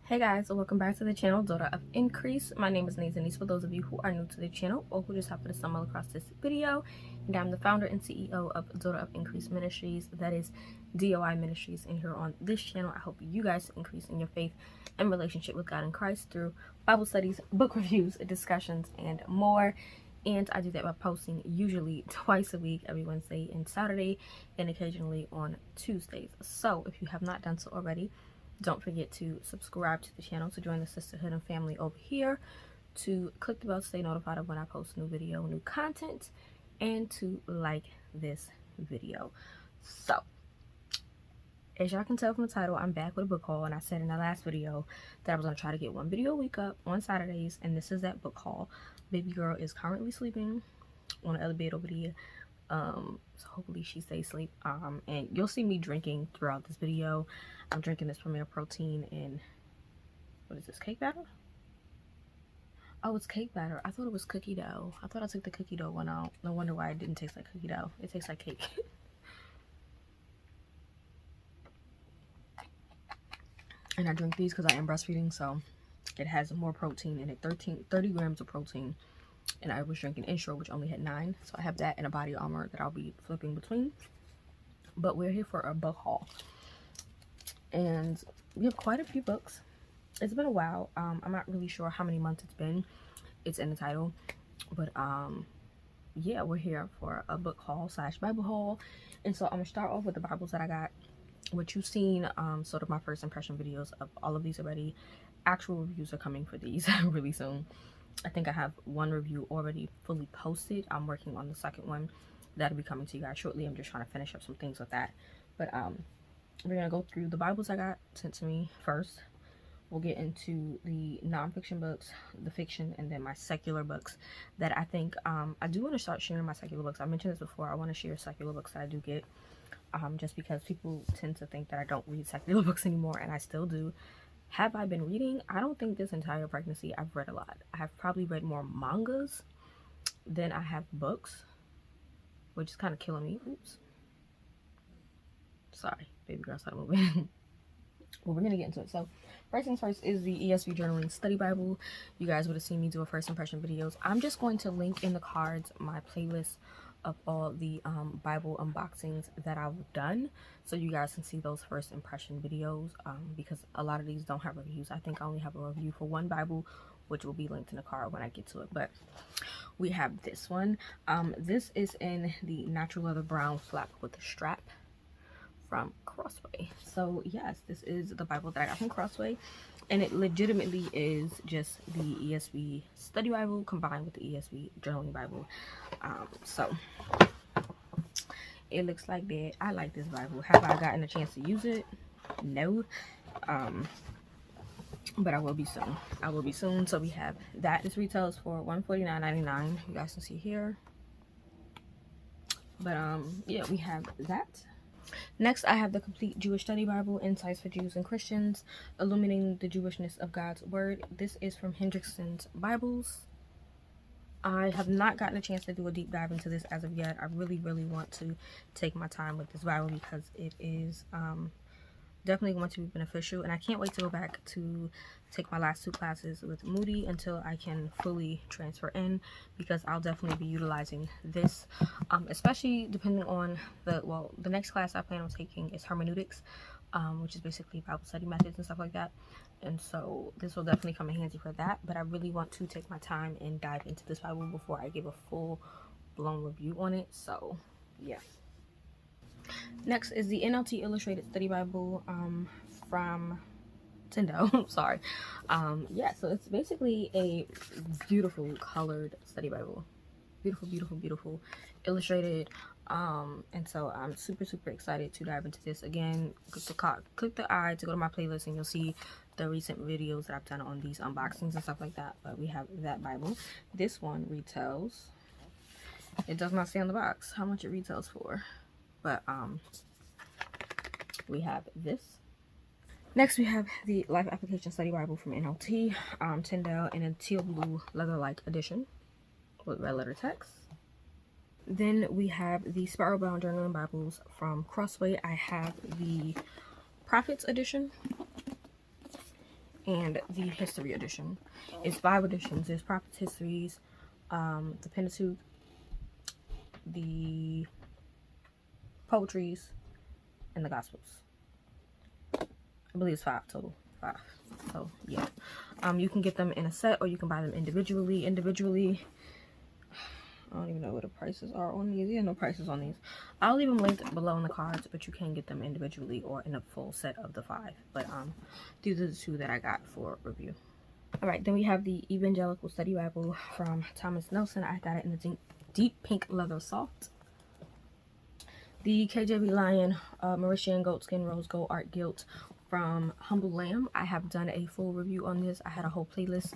Hey guys, welcome back to the channel, Daughter of Increase. My name is Neilson for those of you who are new to the channel or who just happen to stumble across this video. And I'm the founder and CEO of Daughter of Increase Ministries, that is DOI Ministries. And here on this channel, I hope you guys increase in your faith and relationship with God and Christ through Bible studies, book reviews, discussions, and more. And I do that by posting usually twice a week, every Wednesday and Saturday, and occasionally on Tuesdays. So if you have not done so already, don't forget to subscribe to the channel, to join the sisterhood and family over here, to click the bell to stay notified of when I post new video, new content, and to like this video. So, as y'all can tell from the title, I'm back with a book haul, and I said in the last video that I was going to try to get one video a week up on Saturdays, and this is that book haul. Baby girl is currently sleeping on the other bed over there. So hopefully she stays asleep. And you'll see me drinking throughout this video. I'm drinking this Premier Protein and what is this, cake batter? Oh, it's cake batter. I thought it was cookie dough. I thought I took the cookie dough one out. No wonder why it didn't taste like cookie dough. It tastes like cake. And I drink these because I am breastfeeding, so it has more protein in it. 30 grams of protein. And I was drinking Ensure, which only had 9. So I have that and a body armor that I'll be flipping between. But we're here for a book haul. And we have quite a few books. It's been a while. I'm not really sure how many months it's been. It's in the title. But yeah, we're here for a book haul / Bible haul. And so I'm going to start off with the Bibles that I got. What you've seen, sort of my first impression videos of all of these already. Actual reviews are coming for these really soon. I think I have one review already fully posted. I'm working on the second one. That'll be coming to you guys shortly. I'm just trying to finish up some things with that. But we're going to go through the Bibles I got sent to me first. We'll get into the nonfiction books, the fiction, and then my secular books that I think, I do want to start sharing my secular books. I mentioned this before. I want to share secular books that I do get, just because people tend to think that I don't read secular books anymore, and I still do. Have I been reading? I don't think this entire pregnancy I've read a lot. I have probably read more mangas than I have books, which is kind of killing me. Oops. Sorry, baby girl started moving. Well, we're going to get into it. So, first things first is the ESV Journaling Study Bible. You guys would have seen me do a first impression videos. I'm just going to link in the cards my playlist of all the Bible unboxings that I've done, so you guys can see those first impression videos, because a lot of these don't have reviews. I think I only have a review for one Bible, which will be linked in the card when I get to it. But we have this one. This is in the natural leather brown flap with the strap from Crossway. So yes, this is the Bible that I got from Crossway, and it legitimately is just the ESV Study Bible combined with the ESV Journaling Bible. So it looks like that. I like this Bible. Have I gotten a chance to use it? No. But I will be soon. I will be soon. So we have that. This retails for $149.99. You guys can see here. But yeah, we have that. Next, I have the Complete Jewish Study Bible, Insights for Jews and Christians, Illuminating the Jewishness of God's Word. This is from Hendrickson's Bibles. I have not gotten a chance to do a deep dive into this as of yet. I really, really want to take my time with this Bible because it is definitely going to be beneficial. And I can't wait to go back to take my last 2 classes with Moody until I can fully transfer in, because I'll definitely be utilizing this, especially depending on the next class I plan on taking is hermeneutics, which is basically Bible study methods and stuff like that. And so this will definitely come in handy for that. But I really want to take my time and dive into this Bible before I give a full blown review on it. So yeah. Next is the NLT Illustrated Study Bible from Tendo. Sorry. Yeah, so it's basically a beautiful colored study Bible. Beautiful, beautiful, beautiful. Illustrated. And so I'm super, super excited to dive into this. Again, click the eye to go to my playlist, and you'll see the recent videos that I've done on these unboxings and stuff like that. But we have that Bible. This one retails, it does not say on the box how much it retails for. But we have this. Next, we have the Life Application Study Bible from NLT, Tyndale, in a teal blue leather-like edition with red letter text. Then we have the Spiral Bound Journaling Bibles from Crossway. I have the Prophets edition, and the history edition. It's 5 editions. There's Prophets Histories, the Pentateuch, the Poetries, and the Gospels. I believe it's 5 total. 5. So yeah. You can get them in a set, or you can buy them individually. I don't even know what the prices are on these. Yeah, no prices on these. I'll leave them linked below in the cards, but you can get them individually or in a full set of the 5. But these are the 2 that I got for review. Alright, then we have the Evangelical Study Bible from Thomas Neilson. I got it in the deep pink leather soft. The KJV Lion Mauritian Goatskin Rose Gold Art Gilt from Humble Lamb. I have done a full review on this. I had a whole playlist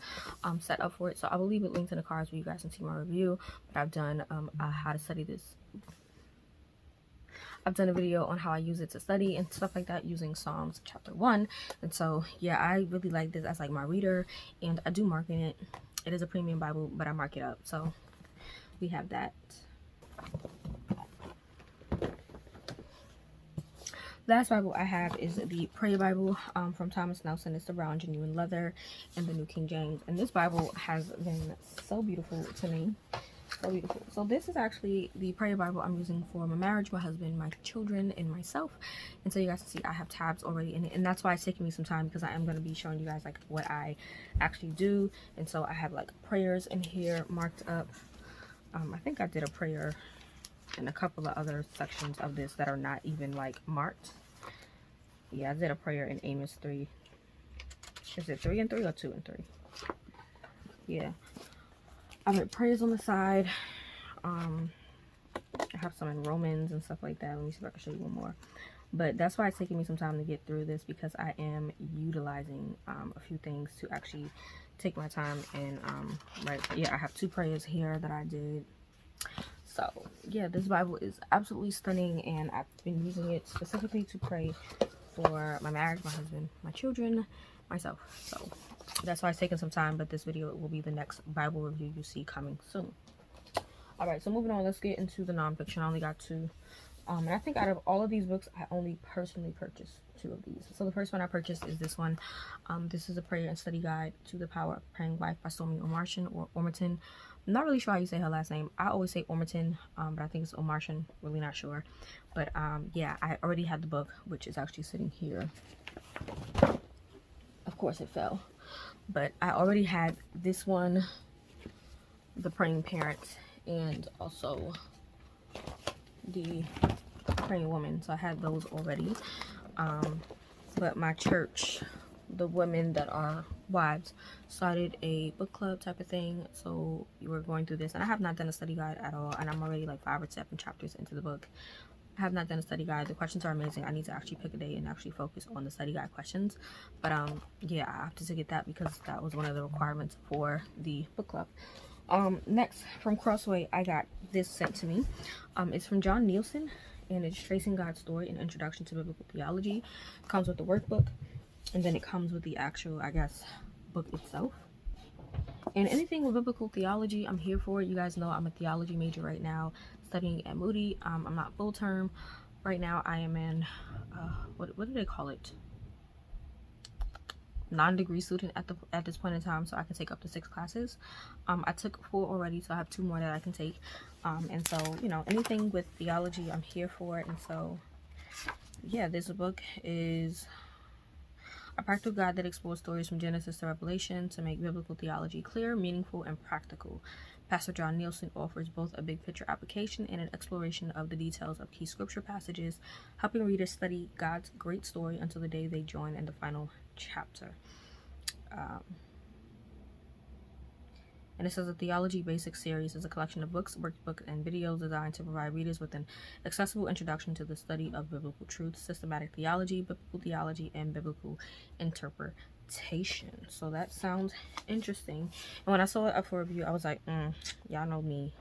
set up for it, so I will leave it linked in the cards where you guys can see my review. But I've done how to study this. I've done a video on how I use it to study and stuff like that using Psalms chapter 1. And so yeah, I really like this as like my reader, and I do mark in it. It is a premium Bible, but I mark it up. So we have that. Last Bible I have is the Prayer Bible from Thomas Neilson. It's the brown genuine leather and the New King James. And this Bible has been so beautiful to me. So beautiful. So this is actually the Prayer Bible I'm using for my marriage, my husband, my children, and myself. And so you guys can see I have tabs already in it. And that's why it's taking me some time, because I am going to be showing you guys like what I actually do. And so I have like prayers in here marked up. I think I did a prayer and a couple of other sections of this that are not even like marked. Yeah, I did a prayer in Amos 3. Is it 3 and 3 or 2 and 3? Yeah, I have prayers on the side. I have some in Romans and stuff like that. Let me see if I can show you one more. But that's why it's taking me some time to get through this, because I am utilizing a few things to actually take my time and right. Yeah, I have 2 prayers here that I did. So yeah, this Bible is absolutely stunning, and I've been using it specifically to pray for my marriage, my husband, my children, myself. So that's why it's taking some time, but this video will be the next Bible review you see coming soon. Alright, so moving on, let's get into the nonfiction. I only got 2. And I think out of all of these books, I only personally purchased 2 of these. So the first one I purchased is this one. This is a prayer and study guide to the Power of Praying Life by Stormy Omartian, or Ormerton. I'm not really sure how you say her last name. I always say Ormerton, but I think it's Omartian. Really not sure. But yeah, I already had the book, which is actually sitting here. Of course it fell. But I already had this one, the Praying Parent, and also the Praying Woman. So I had those already. But my church, the women that are wives, started a book club type of thing. So you were going through this, and I have not done a study guide at all, and I'm already like 5 or 7 chapters into the book. I have not done a study guide. The questions are amazing. I need to actually pick a day and actually focus on the study guide questions. But yeah, I have to get that because that was one of the requirements for the book club. Next, from Crossway, I got this sent to me. It's from John Neilson, and it's Tracing God's Story, an Introduction to Biblical Theology. It comes with the workbook, and then it comes with the actual, I guess, book itself. And anything with biblical theology, I'm here for it. You guys know I'm a theology major right now, studying at Moody. I'm not full term right now. I am in what do they call it, non-degree student at this point in time, so I can take up to 6 classes. I took 4 already, so I have 2 more that I can take. And so, you know, anything with theology, I'm here for it. And so yeah, this book is a practical guide that explores stories from Genesis to Revelation to make biblical theology clear, meaningful, and practical. Pastor John Neilson offers both a big picture application and an exploration of the details of key scripture passages, helping readers study God's great story until the day they join in the final chapter. And it says the Theology Basics series is a collection of books, workbooks, and videos designed to provide readers with an accessible introduction to the study of biblical truth, systematic theology, biblical theology, and biblical interpretation. So that sounds interesting. And when I saw it up for review, I was like, y'all know me.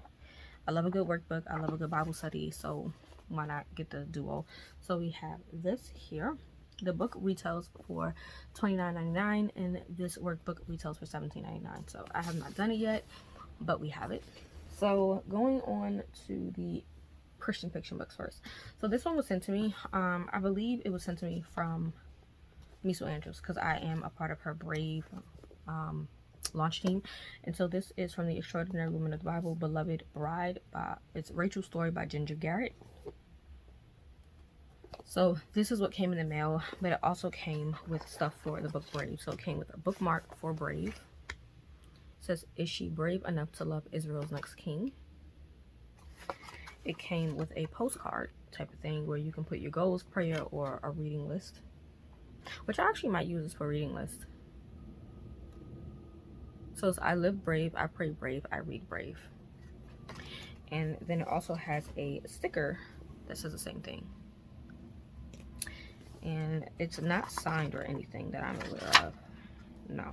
I love a good workbook. I love a good Bible study. So why not get the duo? So we have this here. The book retails for $29.99, and this workbook retails for $17.99. So I have not done it yet, but we have it. So going on to the Christian fiction books first. So this one was sent to me. I believe it was sent to me from Miso Andrews, because I am a part of her Brave launch team. And so this is from the Extraordinary Woman of the Bible, Beloved Bride. It's Rachel's Story by Ginger Garrett. So this is what came in the mail, but it also came with stuff for the book Brave. So it came with a bookmark for Brave. It says, is she brave enough to love Israel's next king? It came with a postcard type of thing where you can put your goals, prayer, or a reading list, which I actually might use this for a reading list. So it's, I live brave, I pray brave, I read brave. And then it also has a sticker that says the same thing. And it's not signed or anything that I'm aware of. No.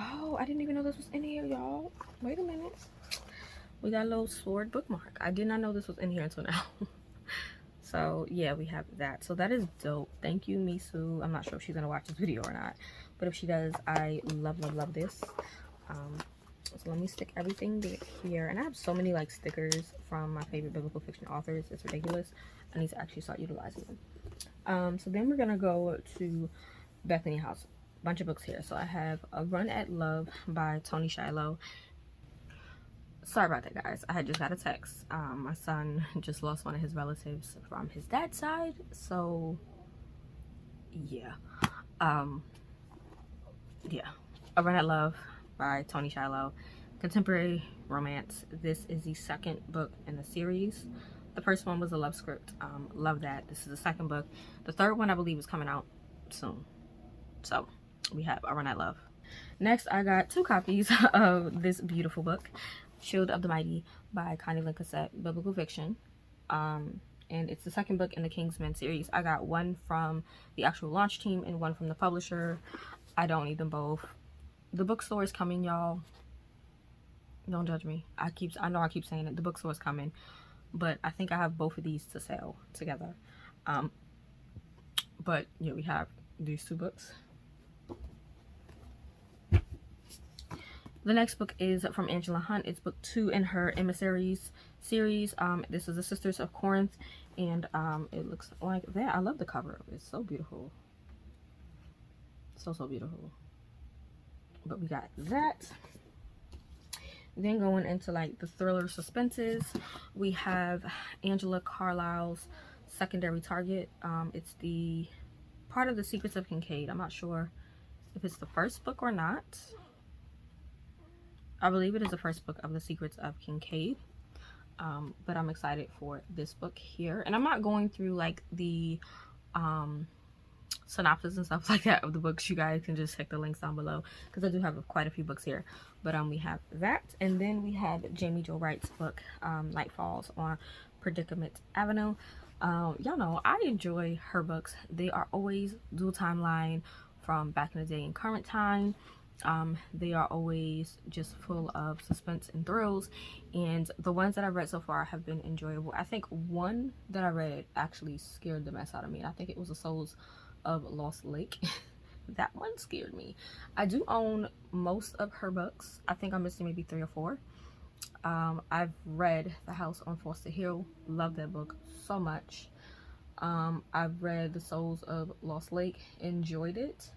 Oh, I didn't even know this was in here, y'all. Wait a minute. We got a little sword bookmark. I did not know this was in here until now. So yeah, we have that. So that is dope. Thank you, Misu. I'm not sure if she's gonna watch this video or not, but if she does, I love this. So let me stick everything here. And I have so many like stickers from my favorite biblical fiction authors. It's ridiculous. I need to actually start utilizing them. So then we're gonna go to Bethany House. Bunch of books here. So I have A Run at Love by Toni Shiloh. Sorry about that, guys. I had just got a text. My son just lost one of his relatives from his dad's side. So yeah. Yeah. A Run at Love by Toni Shiloh. Contemporary romance. This is the second book in the series. The first one was a love script. Love that. This is the second book. The third one, I believe, is coming out soon. So we have A Run at Love. Next, I got 2 copies of this beautiful book, Shield of the Mighty by Connilyn, Cossette, biblical fiction. And it's the second book in the Kingsmen series. I got one from the actual launch team and one from the publisher. I don't need them both. The bookstore is coming, y'all. Don't judge me. I know I keep saying it. The bookstore is coming, but I think I have both of these to sell together. But yeah, we have these 2 books. The next book is from Angela Hunt. It's book 2 in her Emissaries series. This is the Sisters of Corinth, and it looks like that. I love the cover. It's so beautiful. So beautiful. But we got that. Then going into like the thriller suspenses, we have Angela Carlisle's Secondary Target. It's the part of the Secrets of Kincaid. I'm not sure if it's the first book or not. I believe it is the first book of the Secrets of Kincaid. But I'm excited for this book here. And I'm not going through like the synopsis and stuff like that of the books. You guys can just check the links down below because I do have quite a few books here. But we have that, and then we have Jaime Jo Wright's book, Night Falls on Perdicament Avenue. Y'all know I enjoy her books. They are always dual timeline from back in the day and current time. They are always just full of suspense and thrills, and the ones that I've read so far have been enjoyable. I think one that I read actually scared the mess out of me, and I think it was The Souls of Lost Lake. That one scared me. I do own most of her books. I think I'm missing maybe 3 or 4. I've read The House on Foster Hill. Love that book so much. I've read The Souls of Lost Lake. Enjoyed it.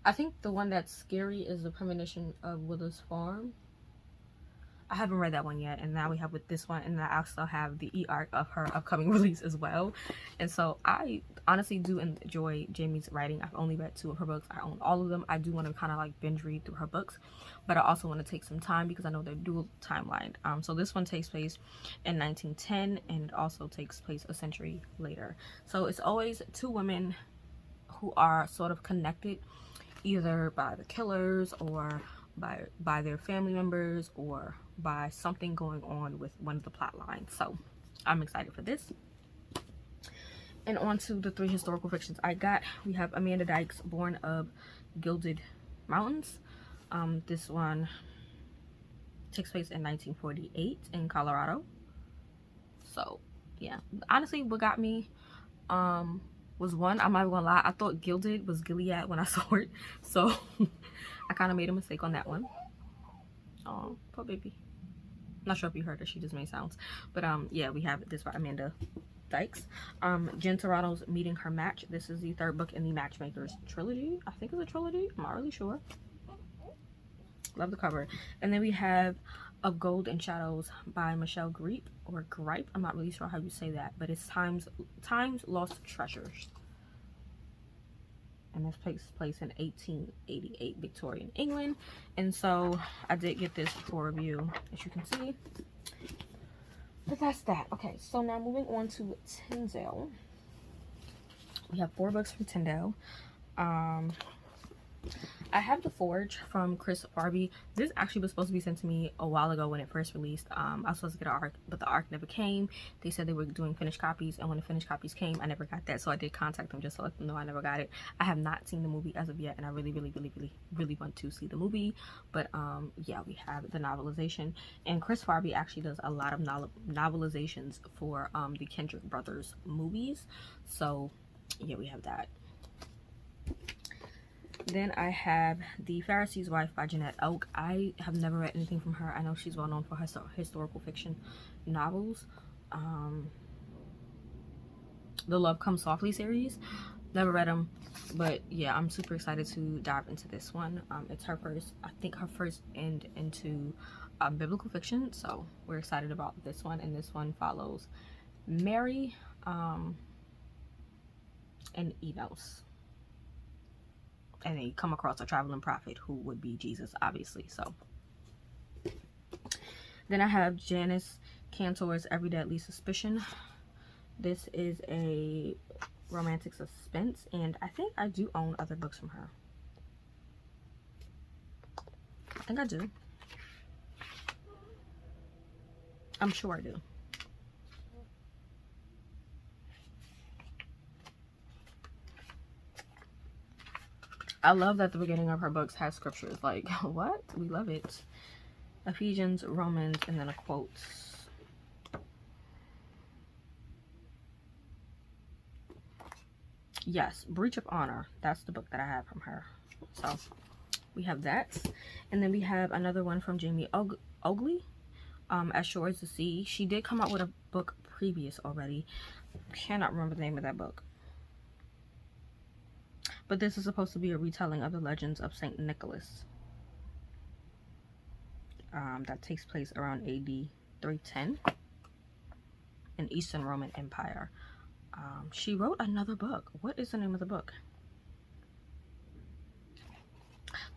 I think the one that's scary is The Premonition of Willis Farm. I haven't read that one yet, and now we have with this one, and I also have the e-arc of her upcoming release as well. And so I honestly do enjoy Jaime's writing. I've only read 2 of her books. I own all of them. I do want to kind of like binge read through her books, but I also want to take some time because I know they're dual timelined. So this one takes place in 1910, and it also takes place a century later. So it's always 2 women who are sort of connected either by the killers or by their family members or by something going on with one of the plot lines. So I'm excited for this. And on to the 3 historical fictions I got. We have Amanda Dykes, Born of Gilded Mountains. This one takes place in 1948 in Colorado. So yeah, honestly what got me was one, I'm not gonna lie, I thought Gilded was Gilead when I saw it, so I kind of made a mistake on that one. Oh, poor baby. Not sure if you heard her, she just made sounds. But yeah, we have this by Amanda Dykes. Jen Turano's Meeting Her Match. This is the third book in the Matchmakers trilogy. I think it's a trilogy. I'm not really sure. Love the cover. And then we have Of Gold and Shadows by Michelle Griep, or Gripe. I'm not really sure how you say that, but it's Time's Lost Treasures. And this takes place in 1888 Victorian England. And so I did get this for review, as you can see. But that's that. Okay, so now moving on to Tyndale. We have 4 books from Tyndale. I have The Forge from Chris Farby. This actually was supposed to be sent to me a while ago when it first released. I was supposed to get an ARC, but the ARC never came. They said they were doing finished copies, and when the finished copies came, I never got that. So I did contact them just to let them know I never got it. I have not seen the movie as of yet, and I really want to see the movie. But yeah, we have the novelization, and Chris Farby actually does a lot of novelizations for the Kendrick brothers movies. So yeah, we have that. Then I have The Pharisee's Wife by Janette. I have never read anything from her. I know she's well known for her historical fiction novels. The Love Comes Softly series. Never read them, but yeah, I'm super excited to dive into this one. It's her first, I think her first into biblical fiction, so we're excited about this one. And this one follows Mary and Enos. And they come across a traveling prophet who would be Jesus, obviously. So then I have Janice Cantore's Every Deadly Suspicion. This is a romantic suspense, and I think I do own other books from her. I think I do. I'm sure I do. I love that the beginning of her books has scriptures. Like, what? We love it. Ephesians, Romans, and then a quote. Yes, Breach of Honor. That's the book that I have from her. So we have that. And then we have another one from Jaime Ogle, As Shore as the Sea. She did come out with a book previous already. Cannot remember the name of that book. But this is supposed to be a retelling of the legends of St. Nicholas. That takes place around AD 310 in Eastern Roman Empire. She wrote another book. What is the name of the book?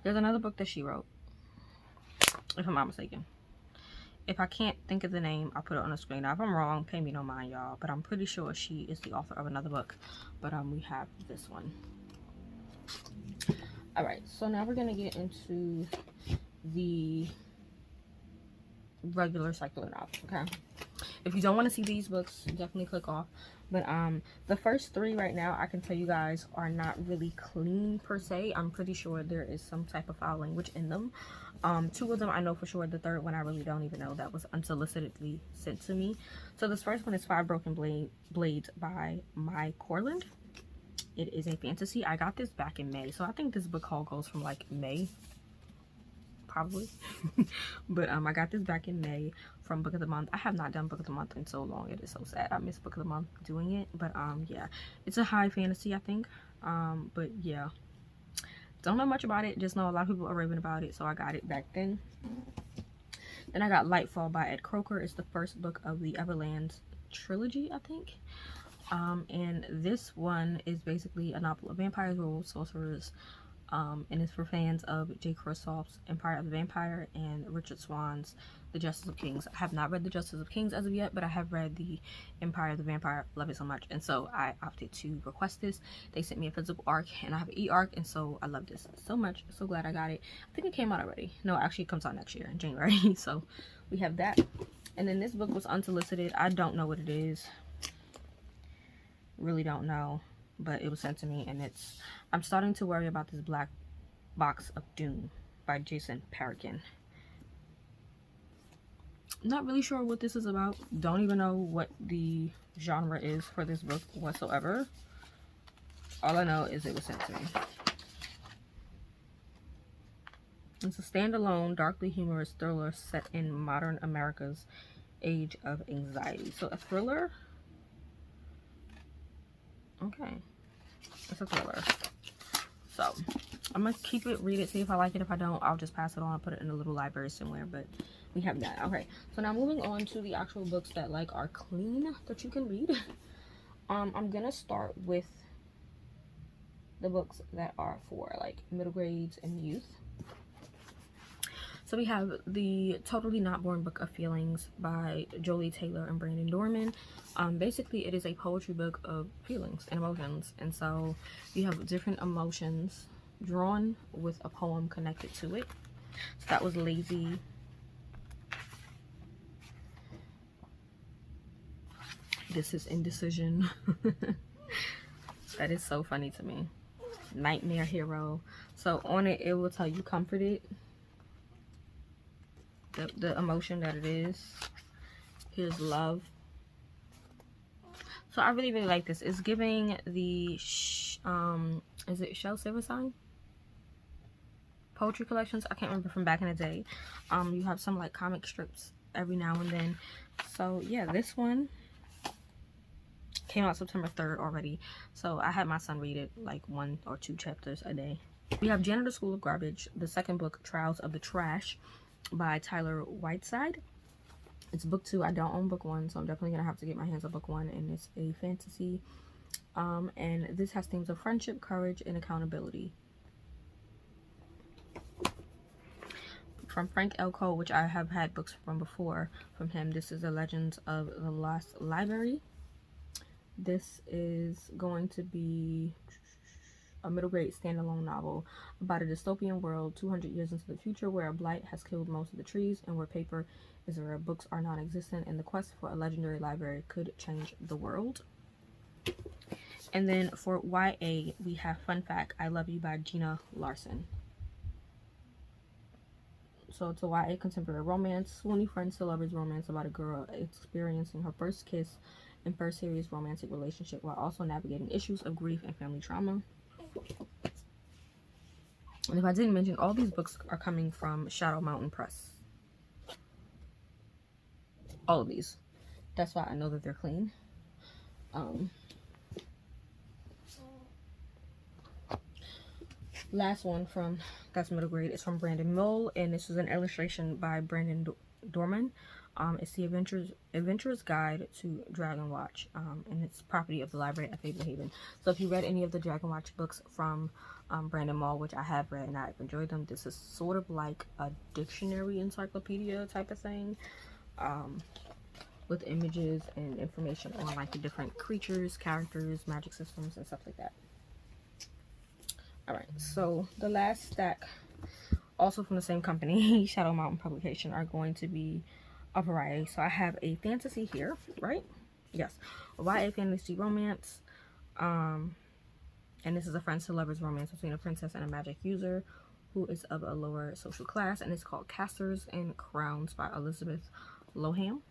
There's another book that she wrote, if I'm not mistaken. If I can't think of the name, I'll put it on the screen. Now, if I'm wrong, pay me no mind, y'all. But I'm pretty sure she is the author of another book. But we have this one. Alright, so now we're going to get into the regular secular novels, okay? If you don't want to see these books, definitely click off. But the first 3 right now, I can tell you guys, are not really clean per se. I'm pretty sure there is some type of foul language in them. 2 of them I know for sure. The third one I really don't even know. That was unsolicitedly sent to me. So this first one is 5 Broken Blades by My Corland. It is a fantasy. I got this back in May, so I think this book haul goes from like May, probably. But I got this back in May from Book of the Month. I have not done Book of the Month in so long. It is so sad. I miss Book of the Month doing it. But yeah, it's a high fantasy, I think. But yeah, don't know much about it. Just know a lot of people are raving about it, so I got it back then. Then I got Lightfall by Ed Croker. It's the first book of the Everlands trilogy, I think. And this one is basically a novel of vampires, werewolves, sorcerers, and it's for fans of J. Kristoff's Empire of the Vampire and Richard Swan's The Justice of Kings. I have not read The Justice of Kings as of yet, but I have read the Empire of the Vampire. Love it so much, and so I opted to request this. They sent me a physical ARC, and I have an e-ARC, and so I love this so much. So glad I got it. I think it came out already. No, actually it comes out next year in January. So we have that. And then this book was unsolicited. I don't know what it is. Really don't know, but it was sent to me, and I'm starting to worry about this Black Box of Doom by Jason Parakin. Not really sure what this is about. Don't even know what the genre is for this book whatsoever. All I know is it was sent to me. It's a standalone, darkly humorous thriller set in modern America's age of anxiety. So a thriller. Okay. It's a thriller. So, I'm going to keep it, read it, see if I like it. If I don't, I'll just pass it on, put it in a little library somewhere. But we have that. Okay. So, now moving on to the actual books that, like, are clean that you can read. I'm going to start with the books that are for, like, middle grades and youth. So we have the Totally Not Born Book of Feelings by Jolie Taylor and Brandon Dorman. Basically, it is a poetry book of feelings and emotions. And so you have different emotions drawn with a poem connected to it. So that was Lazy. This is Indecision. That is so funny to me. Nightmare Hero. So on it, it will tell you Comforted. The emotion that it is. Here's Love. So I really like this. It's giving the is it Shel Silverstein poetry collections? I can't remember, from back in the day. You have some like comic strips every now and then. So yeah, this one came out September 3rd already. So I had my son read it like 1 or 2 chapters a day. We have Janitor School of Garbage, the second book, Trials of the Trash, by Tyler Whiteside. It's book 2. I don't own book 1, so I'm definitely gonna have to get my hands on book 1, and it's a fantasy. And this has themes of friendship, courage, and accountability. From Frank L. Cole, which I have had books from before from him. This is The Legends of the Lost Library. This is going to be a middle grade standalone novel about a dystopian world 200 years into the future, where a blight has killed most of the trees and where paper is rare, books are non-existent, and the quest for a legendary library could change the world. And then for YA, we have Fun Fact, I Love You by Gina Larson. So it's a YA contemporary romance, swoony friends to lovers romance about a girl experiencing her first kiss and first serious romantic relationship while also navigating issues of grief and family trauma. And if I didn't mention, all these books are coming from Shadow Mountain Press. All of these. That's why I know that they're clean. Last one from that's middle grade is from Brandon Mole, and this is an illustration by Brandon Dorman. It's the Adventurer's Guide to Dragon Watch, and it's property of the library at Fabled Haven. So if you read any of the Dragon Watch books from Brandon Mole, which I have read and I've enjoyed them, this is sort of like a dictionary encyclopedia type of thing, with images and information on like the different creatures, characters, magic systems, and stuff like that. Alright, so the last stack, also from the same company, Shadow Mountain Publication, are going to be a variety. So I have a fantasy here, right? Yes, a YA fantasy romance. And this is a friends to lovers romance between a princess and a magic user who is of a lower social class, and it's called Casters and Crowns by Elizabeth Loham.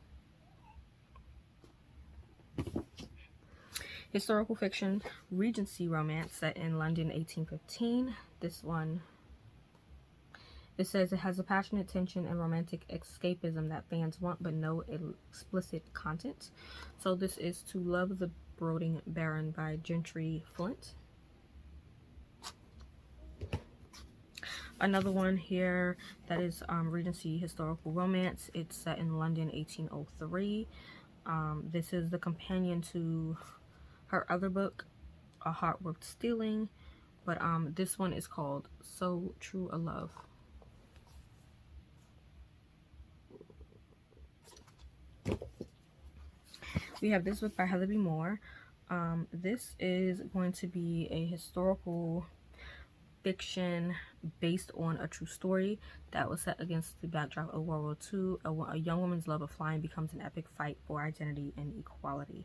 Historical fiction, Regency romance set in London 1815. This one, it says it has a passionate tension and romantic escapism that fans want but no explicit content. So this is To Love the Brooding Baron by Gentry Flint. Another one here that is Regency historical romance. It's set in London 1803. This is the companion to her other book, A Heart Worth Stealing, but this one is called So True a Love. We have this book by Heather B. Moore. This is going to be a historical fiction based on a true story that was set against the backdrop of World War II. A young woman's love of flying becomes an epic fight for identity and equality.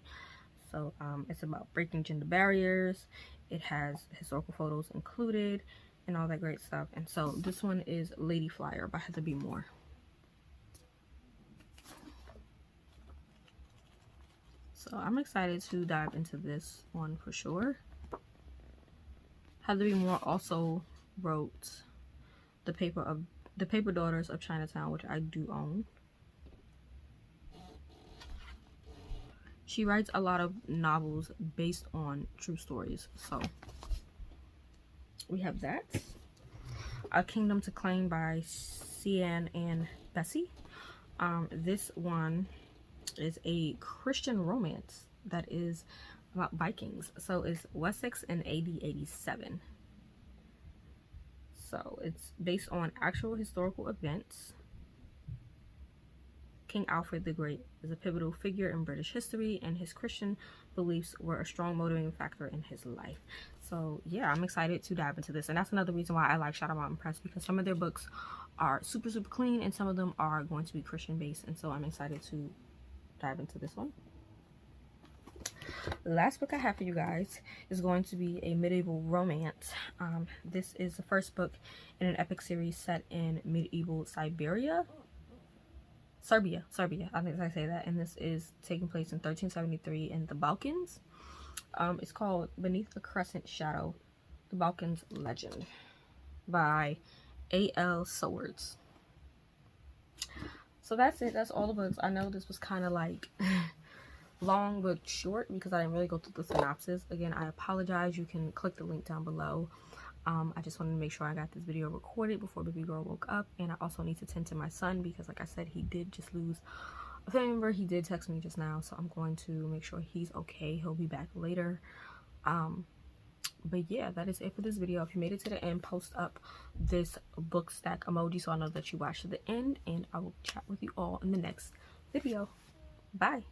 So it's about breaking gender barriers. It has historical photos included and all that great stuff. And so this one is Lady Flyer by Heather B. Moore. So I'm excited to dive into this one for sure. Heather B. Moore also wrote The Paper Daughters of Chinatown, which I do own. She writes a lot of novels based on true stories. So we have that. A Kingdom to Claim by Cian and Bessie. This one is a Christian romance that is about Vikings. So it's Wessex in AD 87. So it's based on actual historical events. King Alfred the Great is a pivotal figure in British history, and his Christian beliefs were a strong motivating factor in his life. So yeah, I'm excited to dive into this, and that's another reason why I like Shadow Mountain Press, because some of their books are super clean and some of them are going to be Christian based, and so I'm excited to dive into this one. The last book I have for you guys is going to be a medieval romance. This is the first book in an epic series set in medieval Serbia, I think I say that, and this is taking place in 1373 in the Balkans. It's called Beneath a Crescent Shadow, The Balkans Legend by A.L. Swords. So that's it. That's all the books. I know this was kind of like long but short because I didn't really go through the synopsis. Again, I apologize. You can click the link down below. I just wanted to make sure I got this video recorded before baby girl woke up, and I also need to tend to my son because, like I said, he did just lose a family member. He did text me just now, so I'm going to make sure he's okay. He'll be back later. But yeah, that is it for this video. If you made it to the end, post up this book stack emoji so I know that you watched to the end, and I will chat with you all in the next video. Bye.